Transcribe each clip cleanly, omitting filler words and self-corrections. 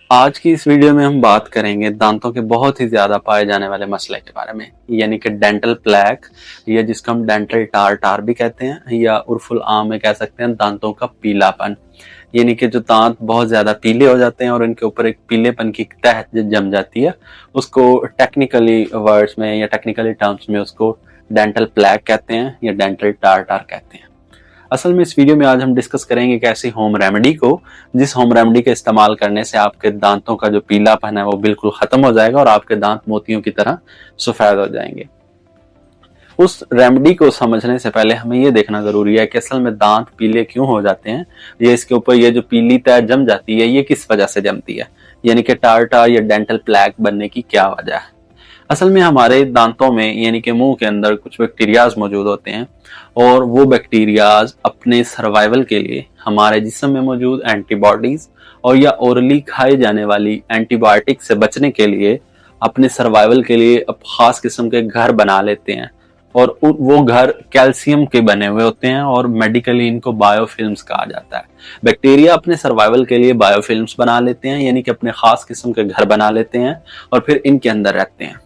आज की इस वीडियो में हम बात करेंगे दांतों के बहुत ही ज्यादा पाए जाने वाले मसले के बारे में, यानी कि डेंटल प्लैक या जिसको हम डेंटल टार भी कहते हैं, या उर्फुल आम में कह सकते हैं दांतों का पीलापन। यानी कि जो दांत बहुत ज्यादा पीले हो जाते हैं और इनके ऊपर एक पीलेपन की तह जम जाती है, उसको टेक्निकली वर्ड्स में या टेक्निकली टर्म्स में उसको डेंटल प्लैक कहते हैं या डेंटल टार कहते हैं। असल में इस वीडियो में आज हम डिस्कस करेंगे एक ऐसी होम रेमेडी को जिस होम रेमेडी के इस्तेमाल करने से आपके दांतों का जो पीलापन है वो बिल्कुल खत्म हो जाएगा और आपके दांत मोतियों की तरह सफेद हो जाएंगे। उस रेमेडी को समझने से पहले हमें ये देखना जरूरी है कि असल में दांत पीले क्यों हो जाते हैं, ये इसके ऊपर ये जो पीली तह जम जाती है ये किस वजह से जमती है, यानी कि टार्टार या डेंटल प्लैक बनने की क्या वजह है। असल में हमारे दांतों में यानी कि मुंह के अंदर कुछ बैक्टीरियाज मौजूद होते हैं और वो बैक्टीरियाज अपने सर्वाइवल के लिए हमारे जिस्म में मौजूद एंटीबॉडीज और या ओरली खाई जाने वाली एंटीबायोटिक से बचने के लिए अपने सर्वाइवल के लिए अब खास किस्म के घर बना लेते हैं और वो घर कैल्शियम के बने हुए होते हैं और मेडिकली इनको बायोफिल्म्स कहा जाता है। बैक्टीरिया अपने सर्वाइवल के लिए बायोफिल्म्स बना लेते हैं, यानी कि अपने खास किस्म के घर बना लेते हैं और फिर इनके अंदर रहते हैं।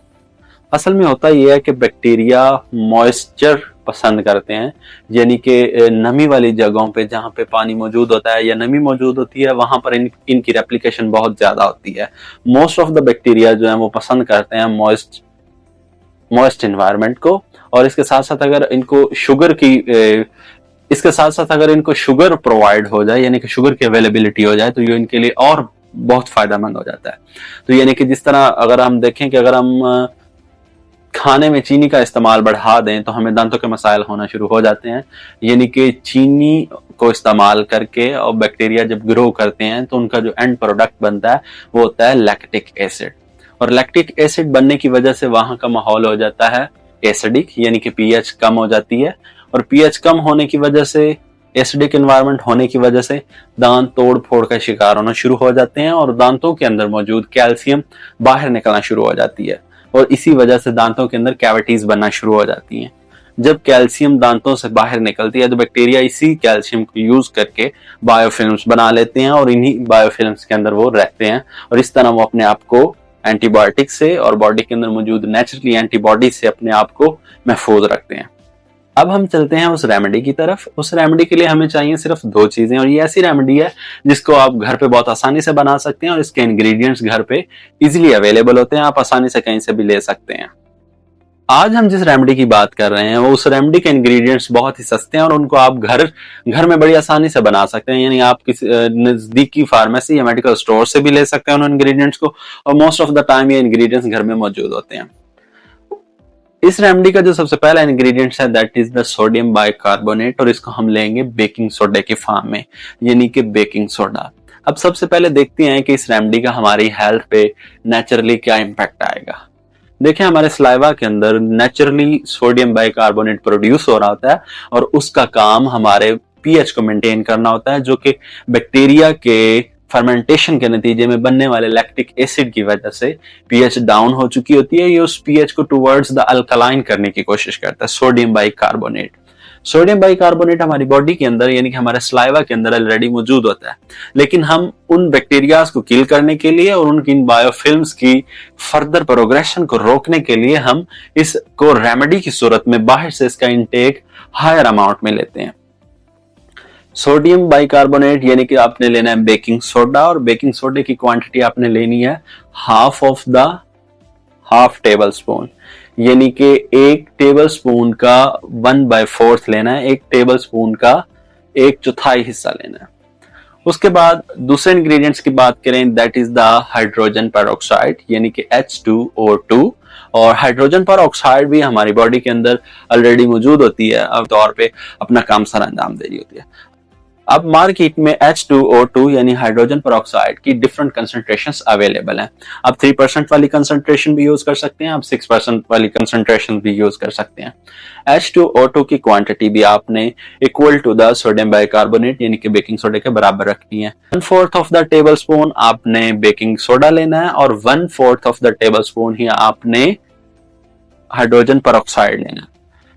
असल में होता यह है कि बैक्टीरिया मॉइस्चर पसंद करते हैं, यानी कि नमी वाली जगहों पे जहाँ पे पानी मौजूद होता है या नमी मौजूद होती है वहां पर इनकी रेप्लिकेशन बहुत ज्यादा होती है। मोस्ट ऑफ द बैक्टीरिया जो है वो पसंद करते हैं मॉइस्ट एनवायरनमेंट को। और इसके साथ साथ अगर इनको शुगर प्रोवाइड हो जाए, यानी कि शुगर की अवेलेबिलिटी हो जाए, तो ये इनके लिए और बहुत फायदेमंद हो जाता है। तो यानी कि जिस तरह अगर हम देखें कि अगर हम खाने में चीनी का इस्तेमाल बढ़ा दें तो हमें दांतों के मसाइल होना शुरू हो जाते हैं। यानी कि चीनी को इस्तेमाल करके और बैक्टीरिया जब ग्रो करते हैं तो उनका जो एंड प्रोडक्ट बनता है वो होता है लैक्टिक एसिड, और लैक्टिक एसिड बनने की वजह से वहां का माहौल हो जाता है एसिडिक, यानी कि पीएच कम हो जाती है। और पीएच कम होने की वजह से, एसिडिक एनवायरनमेंट होने की वजह से दांत तोड़ फोड़ का शिकार होना शुरू हो जाते हैं और दांतों के अंदर मौजूद कैल्शियम बाहर निकलना शुरू हो जाती है और इसी वजह से दांतों के अंदर कैविटीज बनना शुरू हो जाती हैं। जब कैल्शियम दांतों से बाहर निकलती है तो बैक्टीरिया इसी कैल्शियम को यूज करके बायोफिल्म्स बना लेते हैं और इन्हीं बायोफिल्म्स के अंदर वो रहते हैं और इस तरह वो अपने आप को एंटीबायोटिक से और बॉडी के अंदर मौजूद नेचुरली एंटीबॉडी से अपने आप को महफूज रखते हैं। अब हम चलते हैं उस रेमेडी की तरफ। उस रेमेडी के लिए हमें चाहिए सिर्फ दो चीजें, और ये ऐसी रेमेडी है जिसको आप घर पे बहुत आसानी से बना सकते हैं और इसके इंग्रेडिएंट्स घर पे इजीली अवेलेबल होते हैं, आप आसानी से कहीं से भी ले सकते हैं। आज हम जिस रेमेडी की बात कर रहे हैं वो उस रेमेडी के इंग्रेडिएंट्स बहुत ही सस्ते हैं और उनको आप घर में बड़ी आसानी से बना सकते हैं। यानी आप किसी नजदीकी फार्मेसी या मेडिकल स्टोर से भी ले सकते हैं उन इंग्रेडिएंट्स को, और मोस्ट ऑफ द टाइम ये इंग्रेडिएंट्स घर में मौजूद होते हैं। इस रेमेडी का जो सबसे पहला इंग्रेडिएंट है that is the sodium bicarbonate, और इसको हम लेंगे बेकिंग सोडा के फॉर्म में, यानी कि बेकिंग सोडा। अब सबसे पहले देखते हैं कि इस रेमेडी का हमारी हेल्थ पे नेचुरली क्या इम्पैक्ट आएगा। देखिए, हमारे सलाइवा के अंदर नेचुरली सोडियम बाइकार्बोनेट प्रोड्यूस हो रहा होता है और उसका काम हमारे पीएच को मेंटेन करना होता है, जो कि बैक्टीरिया के फर्मेंटेशन के नतीजे में बनने वाले लैक्टिक एसिड की वजह से पीएच डाउन हो चुकी होती है। ये उस पीएच को टुवर्ड्स द अल्कलाइन करने की कोशिश करता है, सोडियम बाइकार्बोनेट। सोडियम बाइकार्बोनेट हमारी बॉडी के अंदर यानी कि हमारे सलाइवा के अंदर ऑलरेडी मौजूद होता है, लेकिन हम उन बैक्टीरियाज को किल करने के लिए और उनकी बायोफिल्म्स की फर्दर प्रोग्रेशन को रोकने के लिए हम इसको रेमेडी की सूरत में बाहर से इसका इंटेक हायर अमाउंट में लेते हैं। सोडियम बाइकार्बोनेट यानी कि आपने लेना है बेकिंग सोडा, और बेकिंग सोडे की क्वांटिटी आपने लेनी है हाफ टेबल स्पून, यानी कि 1 टेबल स्पून का 1/4 लेना है, 1 टेबल स्पून का 1/4 हिस्सा लेना है। उसके बाद दूसरे इंग्रेडिएंट्स की बात करें that is the hydrogen peroxide, यानी कि H2O2। और हाइड्रोजन पेरोक्साइड भी हमारी बॉडी के अंदर ऑलरेडी मौजूद होती है, अब तौर पे अपना काम सर अंजाम दे रही होती है। अब मार्केट में H2O2 यानी हाइड्रोजन पेरोक्साइड की डिफरेंट कंसंट्रेशंस अवेलेबल हैं। आप 3% वाली कंसंट्रेशन भी यूज कर सकते हैं, आप 6% वाली कंसंट्रेशन भी यूज कर सकते हैं। H2O2 की क्वांटिटी भी आपने equal to the sodium bicarbonate यानी कि बेकिंग सोडा के बराबर रखनी है। 1/4 ऑफ द टेबल स्पून आपने बेकिंग सोडा लेना है और 1/4 ऑफ द टेबल स्पून ही आपने हाइड्रोजन पेरोक्साइड लेना है।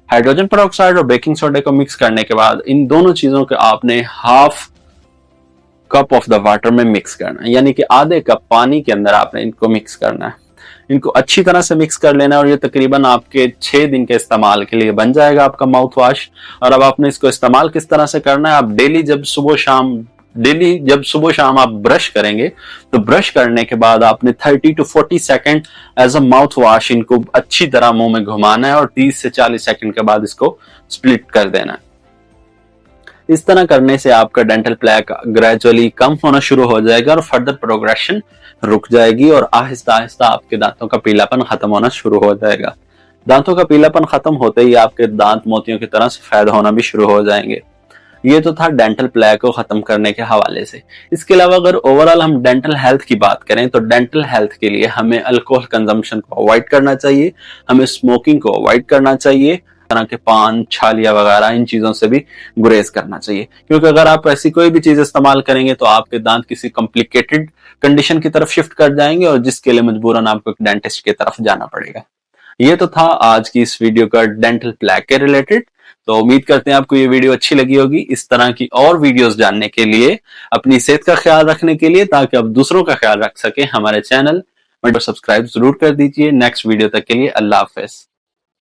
हाइड्रोजन पेरोक्साइड और बेकिंग सोडा को मिक्स करने के बाद इन दोनों चीजों को आपने कप ऑफ द वाटर में मिक्स करना है, यानी कि आधे कप पानी के अंदर आपने इनको मिक्स करना है। इनको अच्छी तरह से मिक्स कर लेना है और ये तकरीबन आपके 6 दिन के इस्तेमाल के लिए बन जाएगा आपका माउथ वॉश। और अब आपने इसको इस्तेमाल किस तरह से करना है, आप डेली जब सुबह शाम आप ब्रश करेंगे तो ब्रश करने के बाद आपने 30 to 40 second as a mouthwash इनको अच्छी तरह मुंह में घुमाना है और 30 से 40 सेकेंड के बाद इसको स्प्लिट कर देना है। इस तरह करने से आपका डेंटल प्लैक ग्रेजुअली कम होना शुरू हो जाएगा और फर्दर प्रोग्रेशन रुक जाएगी और आहिस्ता आहिस्ता आपके दांतों का पीलापन खत्म होना शुरू हो जाएगा। दांतों का पीलापन खत्म होते ही आपके दांत मोतियों की तरह सफेद होना भी शुरू हो जाएंगे। ये तो था डेंटल प्लैक को खत्म करने के हवाले से। इसके अलावा अगर ओवरऑल हम डेंटल हेल्थ की बात करें तो डेंटल हेल्थ के लिए हमें अल्कोहल कंजम्पशन को अवॉइड करना चाहिए, हमें स्मोकिंग को अवॉइड करना चाहिए, तरह के पान, छालिया वगैरह इन चीजों से भी गुरेज करना चाहिए, क्योंकि अगर आप ऐसी कोई भी चीज इस्तेमाल करेंगे तो आपके दांत किसी कॉम्प्लिकेटेड कंडीशन की तरफ शिफ्ट कर जाएंगे और जिसके लिए मजबूरन आपको एक डेंटिस्ट की तरफ जाना पड़ेगा। ये तो था आज की इस वीडियो का डेंटल प्लैक के रिलेटेड। तो उम्मीद करते हैं आपको ये वीडियो अच्छी लगी होगी। इस तरह की और वीडियोस जानने के लिए, अपनी सेहत का ख्याल रखने के लिए, ताकि आप दूसरों का ख्याल रख सके, हमारे चैनल सब्सक्राइब जरूर कर दीजिए। नेक्स्ट वीडियो तक के लिए अल्लाह हाफिज।